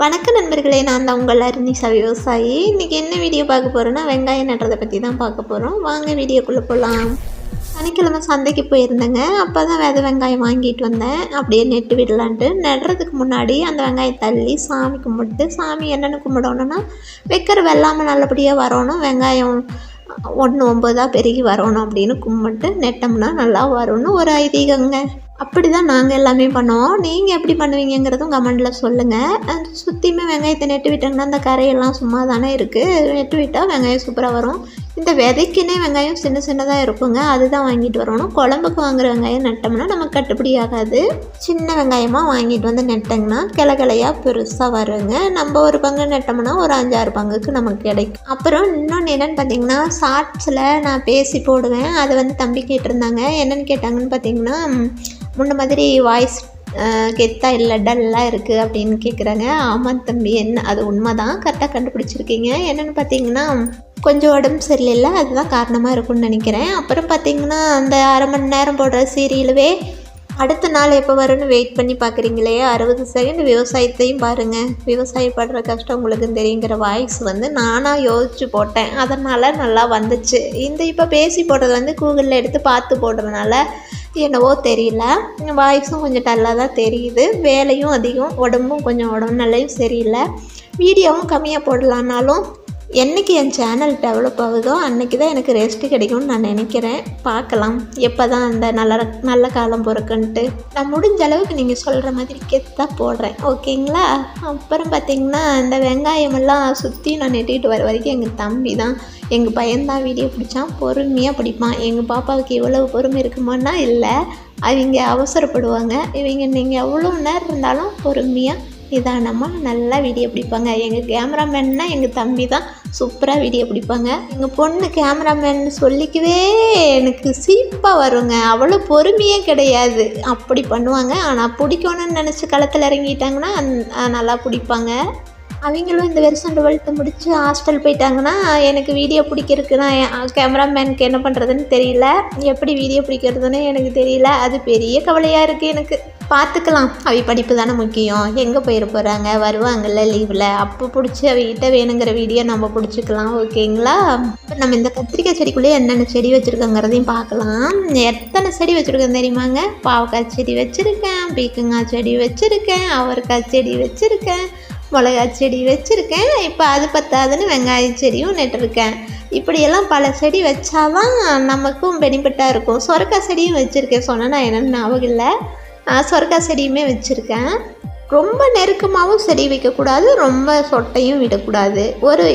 வணக்கம் நண்பர்களே, நான் தான் உங்கள் அருணிஷா விவசாயி. இன்றைக்கி என்ன வீடியோ பார்க்க போகிறோன்னா, வெங்காயம் நடுறதை பற்றி தான் பார்க்க போகிறோம். வாங்க வீடியோக்குள்ளே போகலாம். சனிக்கிழமை சந்தைக்கு போயிருந்தேங்க. அப்போ தான் வெங்காயம் வாங்கிட்டு வந்தேன். அப்படியே நெட்டு விடலான்ட்டு நடுறதுக்கு முன்னாடி அந்த வெங்காயம் தள்ளி சாமி கும்பிட்டு, சாமி என்னென்னு கும்பிடணுன்னா, வைக்கிற வெள்ளாமல் நல்லபடியாக வரணும், வெங்காயம் 1-9 பெருகி வரணும் அப்படின்னு கும்பிட்டு நெட்டோம்னா நல்லா வரும்னு ஒரு ஐதீகங்க. அப்படி தான் நாங்கள் எல்லாமே பண்ணுவோம். நீங்கள் எப்படி பண்ணுவீங்கிறதும் கமெண்டில் சொல்லுங்கள். அது சுற்றியுமே வெங்காயத்தை நெட்டு விட்டாங்கன்னா அந்த கரையெல்லாம் சும்மா தானே இருக்குது. நெட்டு விட்டால் வெங்காயம் சூப்பராக வரும். இந்த விதைக்குன்னே வெங்காயம் சின்ன சின்னதாக இருக்குங்க, அதுதான் வாங்கிட்டு வரணும். குழம்புக்கு வாங்குகிற வெங்காயம் நட்டோம்னா நமக்கு கட்டுப்படி ஆகாது. சின்ன வெங்காயமாக வாங்கிட்டு வந்து நெட்டோங்கன்னா கிளையாக பெருசாக வருங்க. நம்ம ஒரு பங்கு நெட்டோம்னா ஒரு 5-6 பங்குக்கு நமக்கு கிடைக்கும். அப்புறம் இன்னொன்று என்னென்னு பார்த்தீங்கன்னா, ஷார்ட்ஸில் நான் பேசி போடுவேன். அதை வந்து தம்பி கேட்டிருந்தாங்க. என்னென்னு கேட்டாங்கன்னு பார்த்தீங்கன்னா, முன்ன மாதிரி வாய்ஸ் கெத்தாக இல்லை, டல்லாக இருக்குது அப்படின்னு கேட்குறாங்க. ஆமாம் தம்பி, என்ன அது உண்மை தான், கரெக்டாக கண்டுபிடிச்சிருக்கீங்க. என்னென்னு பார்த்தீங்கன்னா, கொஞ்சம் உடம்பு சரியில்லை, அதுதான் காரணமாக இருக்கும்னு நினைக்கிறேன். அப்புறம் பார்த்தீங்கன்னா, அந்த 1/2 மணி நேரம் போடுற சீரியலவே அடுத்த நாள் எப்போ வரும்னு வெயிட் பண்ணி பார்க்குறீங்களே, 60 செகண்ட் விவசாயத்தையும் பாருங்கள். விவசாயம் படுற கஷ்டம் உங்களுக்கு தெரியுங்கிற வாய்ஸ் வந்து நானாக யோசித்து போட்டேன், அதனால் நல்லா வந்துச்சு. இப்போ பேசி போடுறது வந்து கூகுளில் எடுத்து பார்த்து போடுறதுனால என்னவோ தெரியல, வாய்ஸும் கொஞ்சம் டல்லாக தான் தெரியுது. வேலையும் அதிகம், உடம்பும் கொஞ்சம் உடம்பு நல்லாயும் சரியில்லை. வீடியோவும் கம்மியாக போடலான்னாலும் என்றைக்கு என் சேனல் டெவலப் ஆகுதோ அன்றைக்கி தான் எனக்கு ரெஸ்ட்டு கிடைக்கும்னு நான் நினைக்கிறேன். பார்க்கலாம் எப்போ தான் அந்த நல்ல காலம் பிறக்குன்ட்டு. நான் முடிஞ்ச அளவுக்கு நீங்கள் சொல்கிற மாதிரி கெத்தாக போடுறேன், ஓகேங்களா? அப்புறம் பார்த்திங்கன்னா, இந்த வெங்காயமெல்லாம் சுற்றி நான் நெட்டிட்டு வர வரைக்கும் எங்கள் தம்பி தான், எங்கள் பையன்தான் வீடியோ பிடிச்சான். பொறுமையாக பிடிப்பான். எங்கள் பாப்பாவுக்கு இவ்வளவு பொறுமை இருக்குமான்னா இல்லை, அவங்க அவசரப்படுவாங்க. நீங்கள் எவ்வளோ நேரம் இருந்தாலும் பொறுமையாக நிதானமாக நல்லா வீடியோ பிடிப்பாங்க. எங்கள் கேமராமேன்னா எங்கள் தம்பி தான், சூப்பராக வீடியோ பிடிப்பாங்க. எங்கள் பொண்ணு கேமராமேன் சொல்லிக்கவே எனக்கு சிரிப்பாக வருங்க. அவ்வளோ பொறுமையே கிடையாது, அப்படி பண்ணுவாங்க. ஆனால் பிடிக்கணும்னு நினச்சி களத்தில் இறங்கிட்டாங்கன்னா நல்லா பிடிப்பாங்க. அவங்களும் இந்த வருஷம் 12th முடித்து ஹாஸ்டல் போயிட்டாங்கன்னா எனக்கு வீடியோ பிடிக்கிறதுக்குன்னா கேமராமேனுக்கு என்ன பண்ணுறதுன்னு தெரியல, எப்படி வீடியோ பிடிக்கிறதுன்னு எனக்கு தெரியல. அது பெரிய கவலையாக இருக்குது எனக்கு. பார்த்துக்கலாம், படிப்பு தானே முக்கியம். எங்கே போயிட போகிறாங்க, வருவாங்கள்ல லீவில், அப்போ பிடிச்சி அவகிட்ட வேணுங்கிற வீடியோ நம்ம பிடிச்சிக்கலாம், ஓகேங்களா? இப்போ நம்ம இந்த கத்திரிக்காய் செடிக்குள்ளேயே என்னென்ன செடி வச்சுருக்கோங்கிறதையும் பார்க்கலாம். எத்தனை செடி வச்சுருக்கேன் தெரியுமாங்க? பாவக்காய் செடி வச்சுருக்கேன், பீக்கங்காய் செடி வச்சுருக்கேன், அவரைக்காய் செடி வச்சுருக்கேன், மிளகா செடி வச்சுருக்கேன். இப்போ அது பத்தாதுன்னு வெங்காய செடியும் நட்டுருக்கேன். இப்படியெல்லாம் பல செடி வச்சாதான் நமக்கும் பெனிஃபிட்டாக இருக்கும். சொரக்காய் செடியும் வச்சுருக்கேன், சொன்னால் நான் என்னென்னு ஞாபகம் இல்லை. சொரக்காய் செடியுமே வச்சுருக்கேன். ரொம்ப நெருக்கமாகவும் செடி வைக்கக்கூடாது, ரொம்ப சொட்டையும் விடக்கூடாது.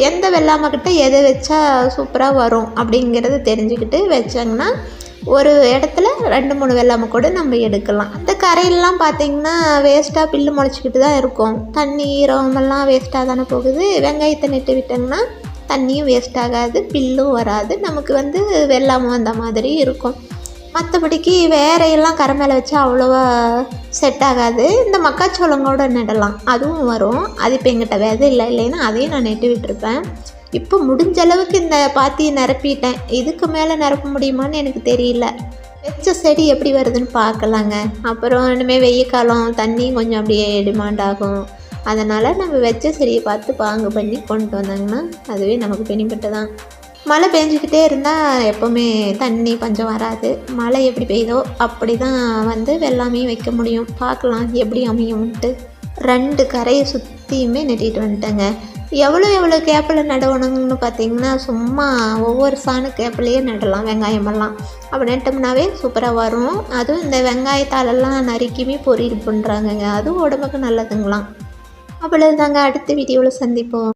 எந்த வெள்ளாமக்கிட்ட எதை வச்சா சூப்பராக வரும் அப்படிங்கிறத தெரிஞ்சுக்கிட்டு வச்சாங்கன்னா ஒரு இடத்துல 2-3 வெள்ளாமை கூட நம்ம எடுக்கலாம். அந்த கரையிலலாம் பார்த்திங்கன்னா வேஸ்ட்டாக பில்லு முளைச்சிக்கிட்டு தான் இருக்கும். தண்ணி ஈரமெல்லாம் வேஸ்ட்டாக தானே போகுது. வெங்காயத்தை நெட்டு விட்டாங்கன்னா தண்ணியும் வேஸ்ட் ஆகாது, பில்லும் வராது, நமக்கு வந்து வெள்ளாமை வந்த மாதிரி இருக்கும். மற்றபடிக்கு வேறையெல்லாம் கரை மேலே வச்சா அவ்வளோவா செட் ஆகாது. இந்த மக்காச்சோளங்கூட நடலாம், அதுவும் வரும். அது இப்போ எங்கிட்ட விதை இல்லைன்னா அதையும் நான் நெட்டு விட்டுருப்பேன். இப்போ முடிஞ்ச அளவுக்கு இந்த பாத்தியை நிரப்பிட்டேன். இதுக்கு மேலே நிரப்ப முடியுமான்னு எனக்கு தெரியல. வச்ச செடி எப்படி வருதுன்னு பார்க்கலாங்க. அப்புறம் இனிமேல் வெய்ய காலம், தண்ணியும் கொஞ்சம் அப்படியே டிமாண்ட் ஆகும். அதனால் நம்ம வச்ச செடியை பார்த்து பாங்கு பண்ணி கொண்டு வந்தாங்கன்னா அதுவே நமக்கு பெனிஃபிட்டு தான். மழை பெஞ்சிக்கிட்டே இருந்தால் எப்போவுமே தண்ணி பஞ்சம் வராது. மழை எப்படி பெய்யுதோ அப்படி தான் வந்து வெள்ளாமே வைக்க முடியும். பார்க்கலாம் எப்படி அமையும்ன்ட்டு. 2 கரையை சுற்றியுமே நெட்டிட்டு வந்துட்டேங்க. எவ்வளோ கேப்பில் நடணும்னு பார்த்தீங்கன்னா, சும்மா ஒவ்வொரு சாண கேப்பிலையே நடலாம் வெங்காயமெல்லாம். அப்போ நட்டோம்னாவே சூப்பராக வரும். அதுவும் இந்த வெங்காயத்தாலெல்லாம் நறுக்கியுமே பொரியல் பண்ணுறாங்கங்க, அதுவும் உடம்புக்கு நல்லதுங்களாம். அவ்வளோதாங்க, அடுத்த வீடியோவில் சந்திப்போம்.